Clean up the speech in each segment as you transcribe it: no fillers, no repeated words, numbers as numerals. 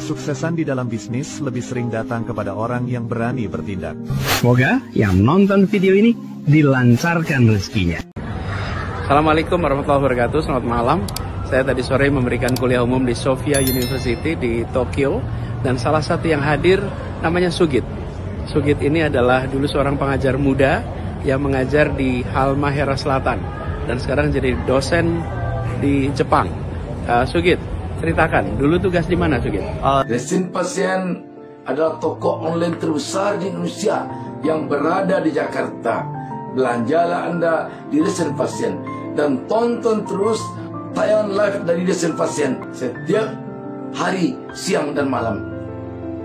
Kesuksesan di dalam bisnis lebih sering datang kepada orang yang berani bertindak. Semoga yang nonton video ini dilancarkan rezekinya. Assalamualaikum warahmatullahi wabarakatuh, selamat malam. Saya tadi sore memberikan kuliah umum di Sophia University di Tokyo. Dan salah satu yang hadir namanya Sugit. Sugit ini adalah dulu seorang pengajar muda yang mengajar di Halmahera Selatan. Dan sekarang jadi dosen di Jepang. Sugit, ceritakan, dulu tugas di mana Sugit? Resin Pasien adalah toko online terbesar di Indonesia yang berada di Jakarta. Belanjalah Anda di Resin Pasien dan tonton terus tayangan live dari Resin Pasien setiap hari, siang dan malam.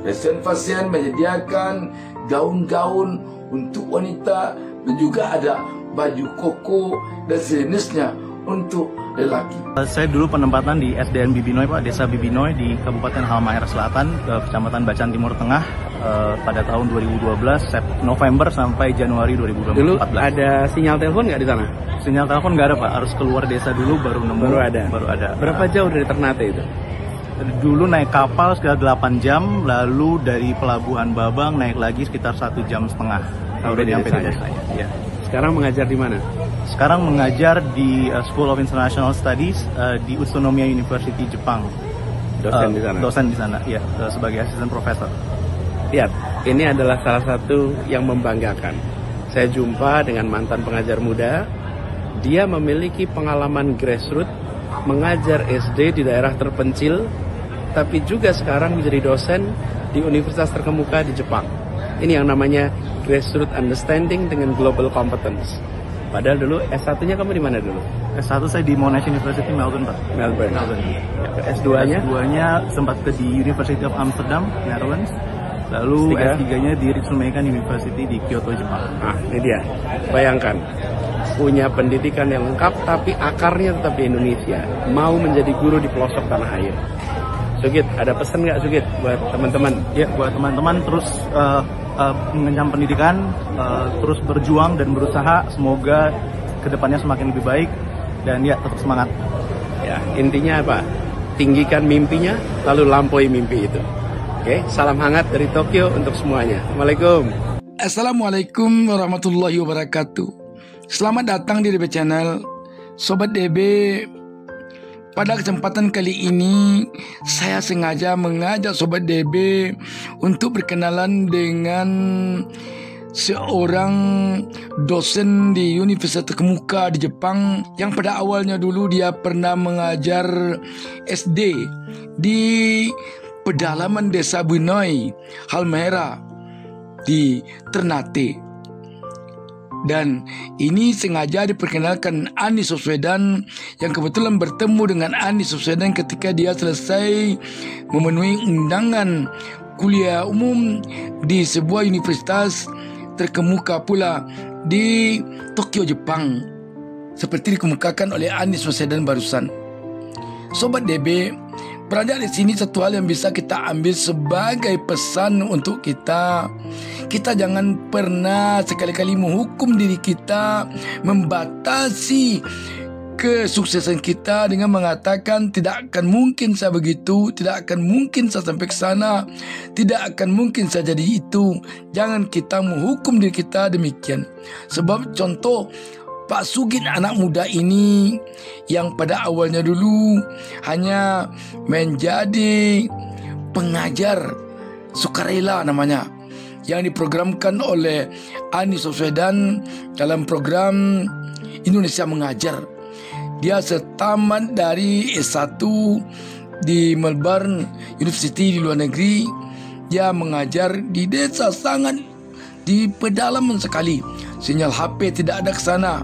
Resin Pasien menyediakan gaun-gaun untuk wanita dan juga ada baju koko dan sejenisnya untuk lelaki. Saya dulu penempatan di SDN Bibinoy, Pak, Desa Bibinoy di Kabupaten Halmahera Selatan, Kecamatan Bacan Timur Tengah, pada tahun 2012, November sampai Januari 2014. Dulu ada sinyal telepon nggak di sana? Sinyal telepon nggak ada, Pak. Harus keluar desa dulu baru nemu. Baru ada. Berapa jauh dari Ternate itu? Dulu naik kapal sekitar 8 jam, lalu dari Pelabuhan Babang naik lagi sekitar 1,5 jam. Udah nyampe di desa. Ya. Sekarang mengajar di mana? Sekarang mengajar di School of International Studies di Utsunomiya University Jepang. Dosen di sana? Dosen di sana, ya, sebagai asisten profesor. Lihat, ini adalah salah satu yang membanggakan. Saya jumpa dengan mantan pengajar muda. Dia memiliki pengalaman grassroots, mengajar SD di daerah terpencil, tapi juga sekarang menjadi dosen di universitas terkemuka di Jepang. Ini yang namanya grassroots understanding dengan global competence. Padahal dulu S1-nya kamu di mana dulu? S1 saya di Monash University Melbourne, Pak. Melbourne. Ya. S2-nya? S2-nya sempat di University of Amsterdam, Netherlands. Lalu S3-nya di Ritsumeikan University di Kyoto, Jepang. Nah, ini dia. Bayangkan, punya pendidikan yang lengkap tapi akarnya tetap di Indonesia. Mau menjadi guru di pelosok tanah air. Sugit, ada pesan nggak Sugit buat teman-teman? Ya, buat teman-teman terus mengenyam pendidikan, terus berjuang dan berusaha. Semoga kedepannya semakin lebih baik dan ya tetap semangat. Ya, intinya apa? Tinggikan mimpinya, lalu lampaui mimpi itu. Oke, salam hangat dari Tokyo untuk semuanya. Assalamualaikum. Assalamualaikum warahmatullahi wabarakatuh. Selamat datang di DB Channel, Sobat DB. Pada kesempatan kali ini, saya sengaja mengajak Sobat DB untuk berkenalan dengan seorang dosen di Universitas Terkemuka di Jepang yang pada awalnya dulu dia pernah mengajar SD di pedalaman Desa Binoy, Halmahera di Ternate. Dan ini sengaja diperkenalkan Anies Baswedan yang kebetulan bertemu dengan Anies Baswedan ketika dia selesai memenuhi undangan kuliah umum di sebuah universitas terkemuka pula di Tokyo, Jepang, seperti dikemukakan oleh Anies Baswedan barusan. Sobat DB, berada di sini satu hal yang bisa kita ambil sebagai pesan untuk kita. Kita jangan pernah sekali-kali menghukum diri kita, membatasi kesuksesan kita dengan mengatakan tidak akan mungkin saya begitu, tidak akan mungkin saya sampai ke sana, tidak akan mungkin saya jadi itu. Jangan kita menghukum diri kita demikian. Sebab contoh Pak Sugit, anak muda ini yang pada awalnya dulu hanya menjadi pengajar sukarela namanya, yang diprogramkan oleh Anies Baswedan dalam program Indonesia Mengajar. Dia setamat dari S1 di Melbourne University di luar negeri. Dia mengajar di desa sangat di pedalaman sekali. Sinyal HP tidak ada ke sana.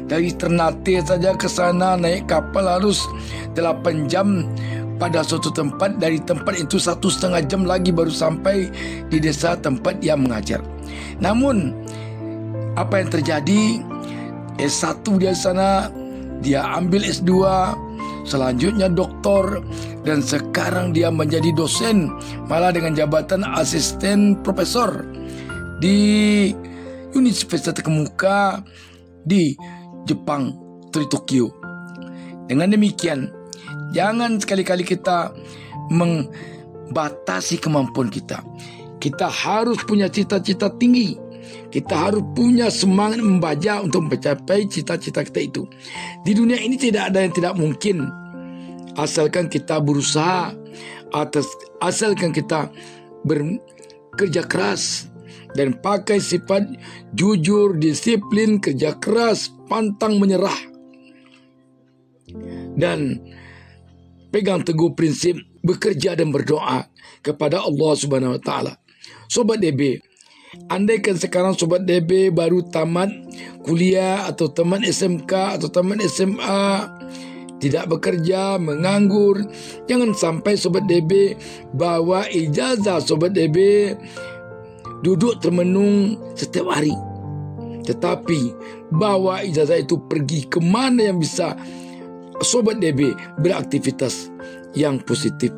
Dari Ternate saja ke sana naik kapal harus 8 jam pada suatu tempat. Dari tempat itu 1,5 jam lagi baru sampai di desa tempat dia mengajar. Namun apa yang terjadi, S1 dia sana, dia ambil S2, selanjutnya doktor, dan sekarang dia menjadi dosen, malah dengan jabatan asisten profesor di Universitas Terkemuka di Jepang, di Tokyo. Dengan demikian, jangan sekali-kali kita batasi kemampuan kita. Kita harus punya cita-cita tinggi. Kita harus punya semangat membaca untuk mencapai cita-cita kita itu. Di dunia ini tidak ada yang tidak mungkin, asalkan kita berusaha, asalkan kita bekerja keras dan pakai sifat jujur, disiplin, kerja keras, pantang menyerah, dan pegang teguh prinsip bekerja dan berdoa kepada Allah Subhanahu wa taala. Sobat DB, andaikan sekarang Sobat DB baru tamat kuliah atau tamat SMK atau tamat SMA, tidak bekerja, menganggur, jangan sampai Sobat DB bawa ijazah Sobat DB duduk termenung setiap hari. Tetapi bawa ijazah itu pergi kemana yang bisa Sobat DB beraktivitas yang positif.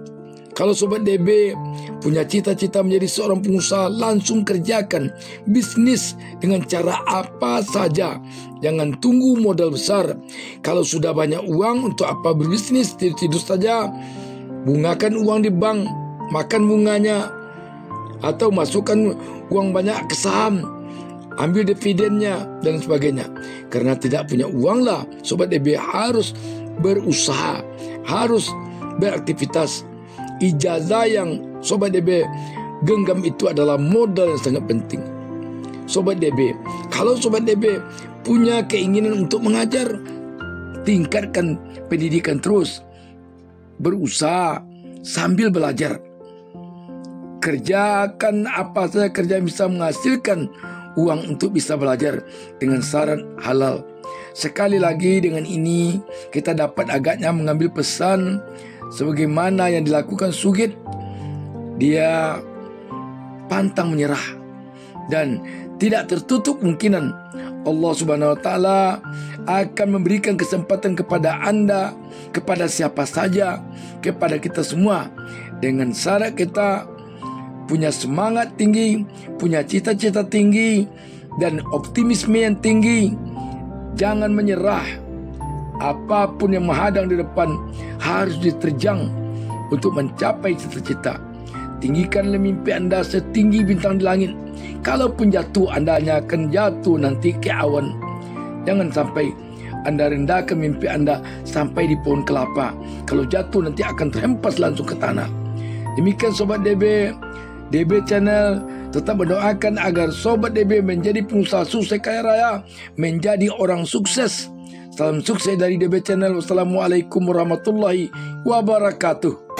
Kalau Sobat DB punya cita-cita menjadi seorang pengusaha, langsung kerjakan bisnis dengan cara apa saja. Jangan tunggu modal besar. Kalau sudah banyak uang, untuk apa berbisnis? Tidur saja. Bungakan uang di bank, makan bunganya. Atau masukkan uang banyak ke saham, ambil dividennya dan sebagainya. Karena tidak punya uang lah, Sobat DB harus berusaha, harus beraktivitas. Ijazah yang Sobat DB genggam itu adalah modal yang sangat penting. Sobat DB, kalau Sobat DB punya keinginan untuk mengajar, tingkatkan pendidikan terus. Berusaha sambil belajar. Kerjakan apa saja kerja yang bisa menghasilkan uang untuk bisa belajar dengan syarat halal. Sekali lagi, dengan ini kita dapat agaknya mengambil pesan sebagaimana yang dilakukan Sugid. Dia pantang menyerah dan tidak tertutup kemungkinan Allah Subhanahu wa taala akan memberikan kesempatan kepada Anda, kepada siapa saja, kepada kita semua, dengan syarat kita punya semangat tinggi, punya cita-cita tinggi, dan optimisme yang tinggi. Jangan menyerah. Apapun yang menghadang di depan harus diterjang untuk mencapai cita-cita. Tinggikanlah mimpi Anda setinggi bintang di langit. Kalaupun jatuh, Anda hanya akan jatuh nanti ke awan. Jangan sampai Anda rendahkan mimpi Anda sampai di pohon kelapa. Kalau jatuh nanti akan terhempas langsung ke tanah. Demikian Sobat DB Channel tetap mendoakan agar Sobat DB menjadi pengusaha sukses kaya raya, menjadi orang sukses. Salam sukses dari DB Channel. Wassalamualaikum warahmatullahi wabarakatuh.